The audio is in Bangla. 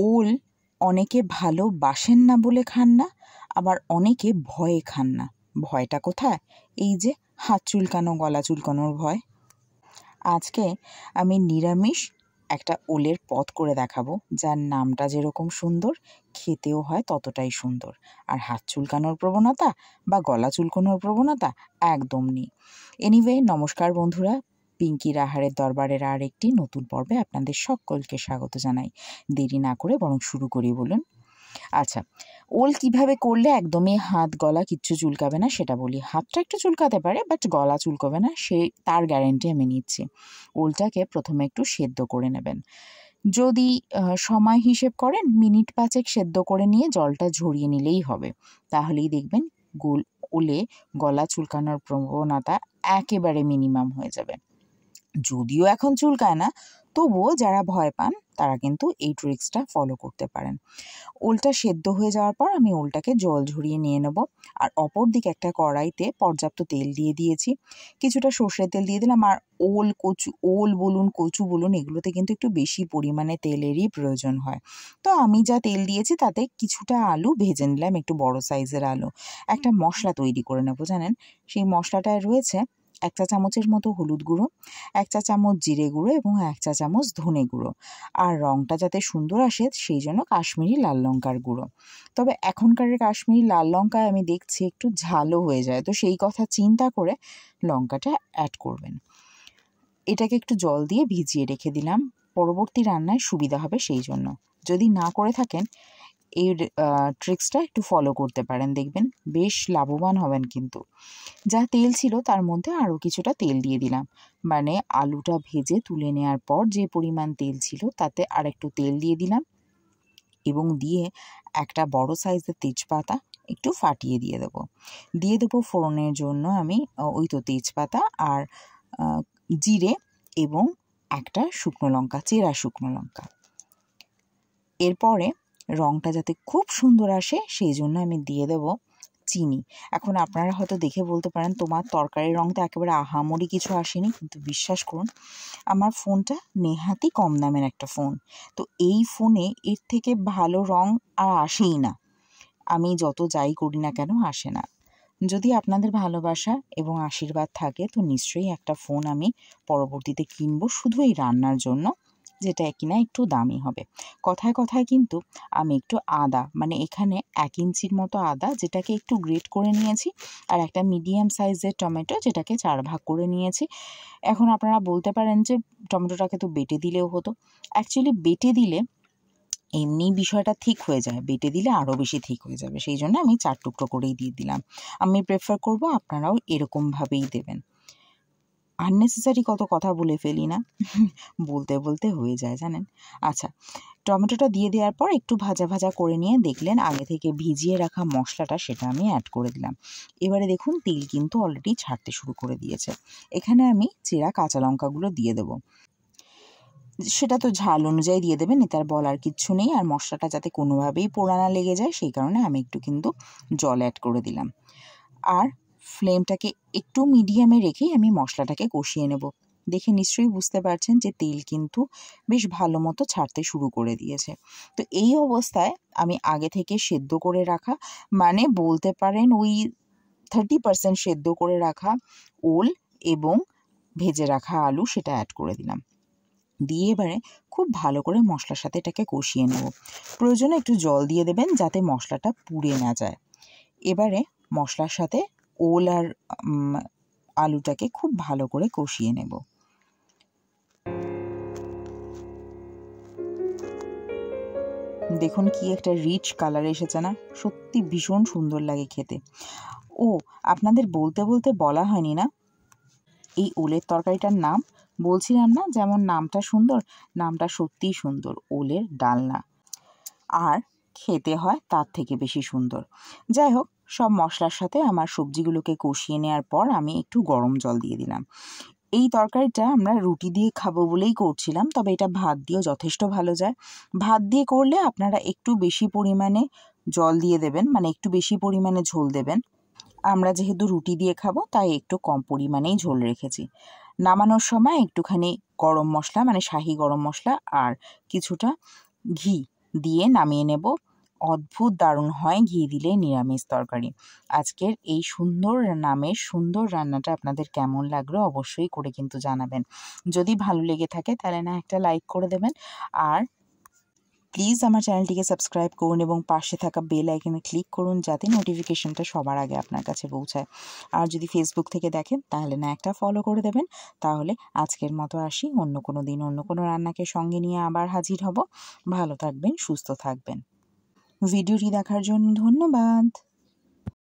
ওল অনেকে ভালোবাসেন না বলে খান না, আবার অনেকে ভয়ে খান না। ভয়টা কোথায়? এই যে হাত চুলকানো, গলা চুলকানোর ভয়। আজকে আমি নিরামিষ একটা ওলের পদ করে দেখাবো, যার নামটা যেরকম সুন্দর, খেতেও হয় ততটাই সুন্দর। আর হাত চুলকানোর প্রবণতা বা গলা চুলকানোর প্রবণতা একদম নেই। এনিওয়ে, নমস্কার বন্ধুরা, পিঙ্কির আহারের দরবারের আর একটি নতুন পর্বে আপনাদের সকলকে স্বাগত জানাই। দেরি না করে বরং শুরু করি, বলুন। আচ্ছা, ওল কিভাবে করলে একদমই হাত গলা কিচ্ছু চুলকাবে না সেটা বলি। হাতটা একটু চুলকাতে পারে, বাট গলা চুলকাবে না, তার গ্যারেন্টি আমি নিচ্ছি। ওলটাকে প্রথমে একটু সেদ্ধ করে নেবেন। যদি সময় হিসেব করেন, মিনিট 5 সেদ্ধ করে নিয়ে জলটা ঝরিয়ে নিলেই হবে। তাহলেই দেখবেন ওলে গলা চুলকানোর প্রবণতা একেবারে মিনিমাম হয়ে যাবে। যদিও এখন চুলকায় না, তবুও যারা ভয় পান তারা কিন্তু এই ট্রিক্সটা ফলো করতে পারেন। ওলটা সেদ্ধ হয়ে যাওয়ার পর আমি ওলটাকে জল ঝরিয়ে নিয়ে নেব। আর অপর দিকে একটা কড়াইতে পর্যাপ্ত তেল দিয়ে দিয়েছি, কিছুটা সর্ষের তেল দিয়ে দিলাম। আর ওল বলুন, কচু বলুন, এগুলোতে কিন্তু একটু বেশি পরিমাণে তেলেরই প্রয়োজন হয়। তো আমি যা তেল দিয়েছি তাতে কিছুটা আলু ভেজে নিলাম, একটু বড় সাইজের আলু। একটা মশলা তৈরি করে নেবো, জানেন। সেই মশলাটায় রয়েছে 1 চা চামচের মতো হলুদ গুঁড়ো, 1 চা চামচ জিরে গুঁড়ো এবং 1 চা চামচ ধনে গুঁড়ো। আর রঙটা যাতে সুন্দর আসে সেই জন্য কাশ্মীরি লাল লঙ্কার গুঁড়ো। তবে এখনকার কাশ্মীরি লাল লঙ্কায় আমি দেখছি একটু ঝালও হয়ে যায়, তো সেই কথা চিন্তা করে লঙ্কাটা অ্যাড করবেন। এটাকে একটু জল দিয়ে ভিজিয়ে রেখে দিলাম, পরবর্তী রান্নায় সুবিধা হবে সেই জন্য। যদি না করে থাকেন, এই ট্রিক্সটা একটু ফলো করতে পারেন, দেখবেন বেশ লাভবান হবেন। কিন্তু যা তেল ছিল তার মধ্যে আরও কিছুটা তেল দিয়ে দিলাম, মানে আলুটা ভেজে তুলে নেওয়ার পর যে পরিমাণ তেল ছিল তাতে আরেকটু তেল দিয়ে দিলাম এবং দিয়ে একটা বড় সাইজের তেজপাতা একটু ফাটিয়ে দিয়ে দেবো ফোড়নের জন্য। আমি ওই তো তেজপাতা আর জিরে এবং একটা শুকনো লঙ্কা, চেরা শুকনো লঙ্কা। এরপরে রঙটা যাতে খুব সুন্দর আসে সেই জন্য আমি দিয়ে দেব চিনি। এখন আপনারা হয়তো দেখে বলতে পারেন, তোমার তরকারির রং তো একেবারে আহামরি কিছু আসেনি, কিন্তু বিশ্বাস করুন আমার ফোনটা নেহাতি কম দামের একটা ফোন, তো এই ফোনে এর থেকে ভালো রং আর আসেই না। আমি যত যাই করি না কেন আসে না। যদি আপনাদের ভালোবাসা এবং আশীর্বাদ থাকে তো নিশ্চয়ই একটা ফোন আমি পরবর্তীতে কিনবো, শুধু এই রান্নার জন্য, যেটা কিনা একটু দামি হবে। কথায় কথায় কিন্তু আমি একটু আদা, মানে এখানে 1 ইঞ্চির মতো আদা, যেটাকে একটু গ্রেট করে নিয়েছি, আর একটা মিডিয়াম সাইজের টমেটো, যেটাকে 4 ভাগ করে নিয়েছি। এখন আপনারা বলতে পারেন যে টমেটোটাকে তো বেটে দিলেও হতো। অ্যাকচুয়ালি বেটে দিলে এমনি বিষয়টা ঠিক হয়ে যায়, বেটে দিলে আরও বেশি ঠিক হয়ে যাবে, সেই জন্য আমি 4 টুকরো করেই দিয়ে দিলাম। আমি প্রেফার করব আপনারাও এরকমভাবেই দেবেন। আননেসেসারি কত কথা বলে ফেলি না, বলতে বলতে হয়ে যায়, জানেন। আচ্ছা, টমেটোটা দিয়ে দেওয়ার পর একটু ভাজা ভাজা করে নিয়ে দেখলেন আগে থেকে ভিজিয়ে রাখা মশলাটা, সেটা আমি অ্যাড করে দিলাম। এবারে দেখুন তেল কিন্তু অলরেডি ছাড়তে শুরু করে দিয়েছে। এখানে আমি চেরা কাঁচা লঙ্কাগুলো দিয়ে দেবো। সেটা তো ঝাল অনুযায়ী দিয়ে দেবেন, এতে আর বলার কিচ্ছু নেই। আর মশলাটা যাতে কোনোভাবেই পোড়া না লেগে যায় সেই কারণে আমি একটু কিন্তু জল অ্যাড করে দিলাম। আর ফ্লেমটাকে একটু মিডিয়ামে রেখেই আমি মশলাটাকে কষিয়ে নেব। দেখে নিশ্চয়ই বুঝতে পারছেন যে তেল কিন্তু বেশ ভালো মতো ছাড়তে শুরু করে দিয়েছে। তো এই অবস্থায় আমি আগে থেকে সেদ্ধ করে রাখা, মানে বলতে পারেন ওই 30% সেদ্ধ করে রাখা ওল এবং ভেজে রাখা আলু, সেটা অ্যাড করে দিলাম। দিয়ে এবারে খুব ভালো করে মশলার সাথে এটাকে কষিয়ে নেব। প্রয়োজনে একটু জল দিয়ে দেবেন যাতে মশলাটা পুড়ে না যায়। এবারে মশলার সাথে ওল আর আলুটাকে খুব ভালো করে কষিয়ে নেব। দেখুন কি একটা রিচ কালার এসেছে না, সত্যি ভীষণ সুন্দর লাগে খেতে। ও, আপনাদের বলতে বলতে বলা হয়নি না, এই ওলের তরকারিটার নাম বলছিলাম না, যেমন নামটা সুন্দর, নামটা সত্যিই সুন্দর, ওলের ডালনা। আর খেতে হয় তার থেকে বেশি সুন্দর। যাই হোক, সব মশলার সাথে আমার সবজিগুলোকে কষিয়ে নেওয়ার পর আমি একটু গরম জল দিয়ে দিলাম। এই তরকারিটা আমরা রুটি দিয়ে খাবো বলেই করছিলাম, তবে এটা ভাত দিয়েও যথেষ্ট ভালো যায়। ভাত দিয়ে করলে আপনারা একটু বেশি পরিমাণে জল দিয়ে দেবেন, মানে একটু বেশি পরিমাণে ঝোল দেবেন। আমরা যেহেতু রুটি দিয়ে খাবো তাই একটু কম পরিমাণেই ঝোল রেখেছি। নামানোর সময় একটুখানি গরম মশলা, মানে শাহি গরম মশলা আর কিছুটা ঘি দিয়ে নামিয়ে নেব। অদ্ভুত দারুণ হয় ঘি দিলে নিরামিষ তরকারি। আজকের এই সুন্দর রান্নাটা আপনাদের কেমন লাগলো অবশ্যই করে কিন্তু জানাবেন। যদি ভালো লেগে থাকে তাহলে না একটা লাইক করে দেবেন, আর প্লিজ আমার চ্যানেলটিকে সাবস্ক্রাইব করুন এবং পাশে থাকা বেল আইকনে ক্লিক করুন যাতে নোটিফিকেশনটা সবার আগে আপনার কাছে পৌঁছায়। আর যদি ফেসবুক থেকে দেখেন তাহলে না একটা ফলো করে দেবেন। তাহলে আজকের মতো আসি, অন্য কোনো দিন অন্য কোনো রান্নাকে সঙ্গে নিয়ে আবার হাজির হব। ভালো থাকবেন, সুস্থ থাকবেন। ভিডিওটি দেখার জন্য ধন্যবাদ।